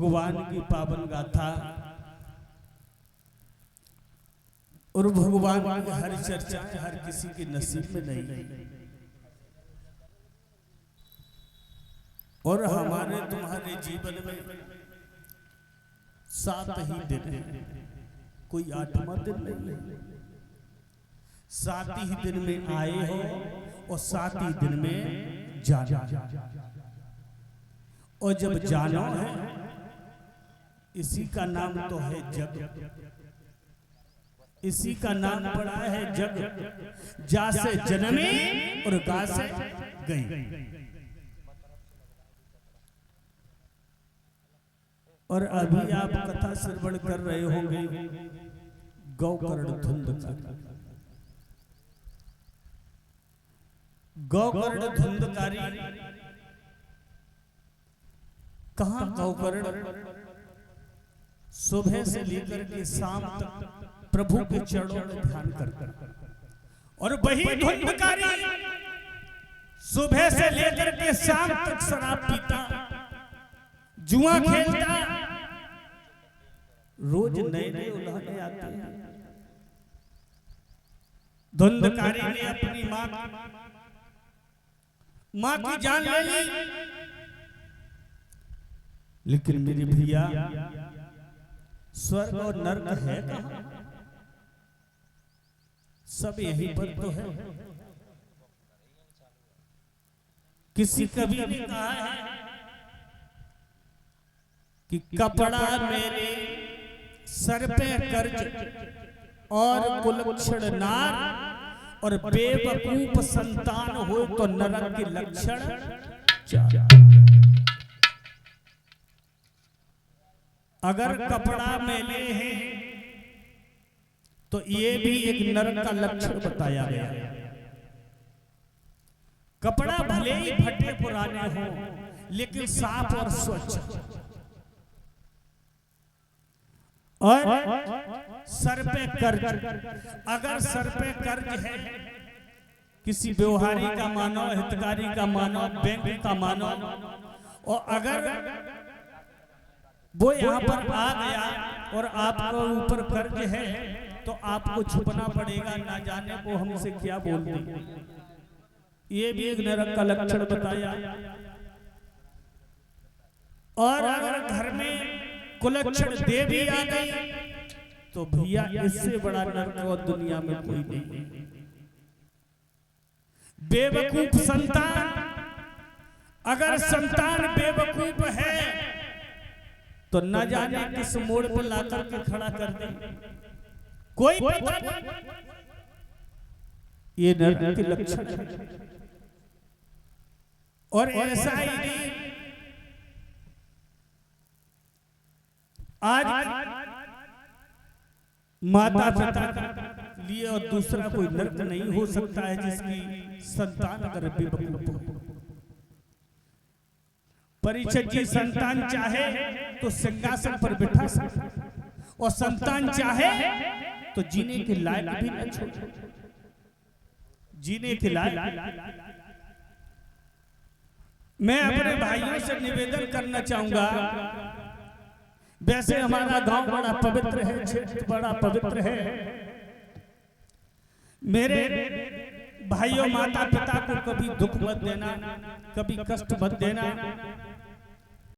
भगवान की पावन गाथा और भगवान की हर चर्चा हर किसी के नसीब में नहीं, और हमारे तुम्हारे जीवन में 7 ही दिन है, कोई 8वां दिन नहीं है। 7 ही दिन में आए हो और 7 ही दिन में जाना, और जब जाना है इसी का नाम तो है जग, इसी का नाम पड़ा है जग। जा से जन्मे और गा से गई। और अभी आप कथा श्रवण कर रहे होंगे गौकर्ण धुंधकारी। गौकर्ण धुंधकारी कहां? गौकर्ण सुबह से लेकर के शाम तक प्रभु के चरणों में ध्यान करता, और वही धुंधकारी सुबह से लेकर के शाम तक शराब पीता, जुआ खेलता, रोज नए नए उल्हाने आते हैं। धुंधकारी ने अपनी मां की जान ले ली, लेकिन मेरे भैया स्वर्ग और नरक है कहां? सब यहीं पर तो है। किसी कवि ने कहा है कि कपड़ा मेरे सर पे कर्ज और कुलक्षण नार, और बेवकूफ संतान हो तो नरक के लक्षण। अगर कपड़ा मेले हैं तो ये भी एक नरक का लक्षण बताया गया है। कपड़ा भले ही फटे पुराने हो लेकिन साफ और स्वच्छ, और सर पे कर्ज। अगर सर पे कर्ज है, किसी व्यवहारी का मानो, हितकारी का मानो, बैंक का मानो, और अगर वो यहाँ पर आ गया और आपको ऊपर कर्ज है तो आपको छुपना पड़ेगा, ना जाने वो हमसे क्या बोल देंगे। ये भी एक नरक का लक्षण बताया। और अगर घर में कुलक्षण देवी आ गई तो भैया इससे बड़ा नरक और दुनिया में कोई नहीं। बेवकूफ संतान, अगर संतान बेवकूफ है तो न जाने किस मोड़ पर लाकर के खड़ा कर दे, कोई पता नहीं। ये नरक के लक्षण है। और ऐसा ही नहीं, आज माता पिता के लिए और दूसरा कोई नरक नहीं हो सकता है जिसकी संतान अगर बेवकूफ हो। परीक्षित जी संतान चाहे तो सिंहासन पर बिठा सकता, और संतान चाहे तो जीने के लायक भी न छोड़े, जीने के लायक। मैं अपने भाइयों से निवेदन करना चाहूंगा, वैसे हमारा गांव बड़ा पवित्र है, क्षेत्र बड़ा पवित्र है। मेरे भाइयों, माता पिता को कभी दुख मत देना, कभी कष्ट मत देना।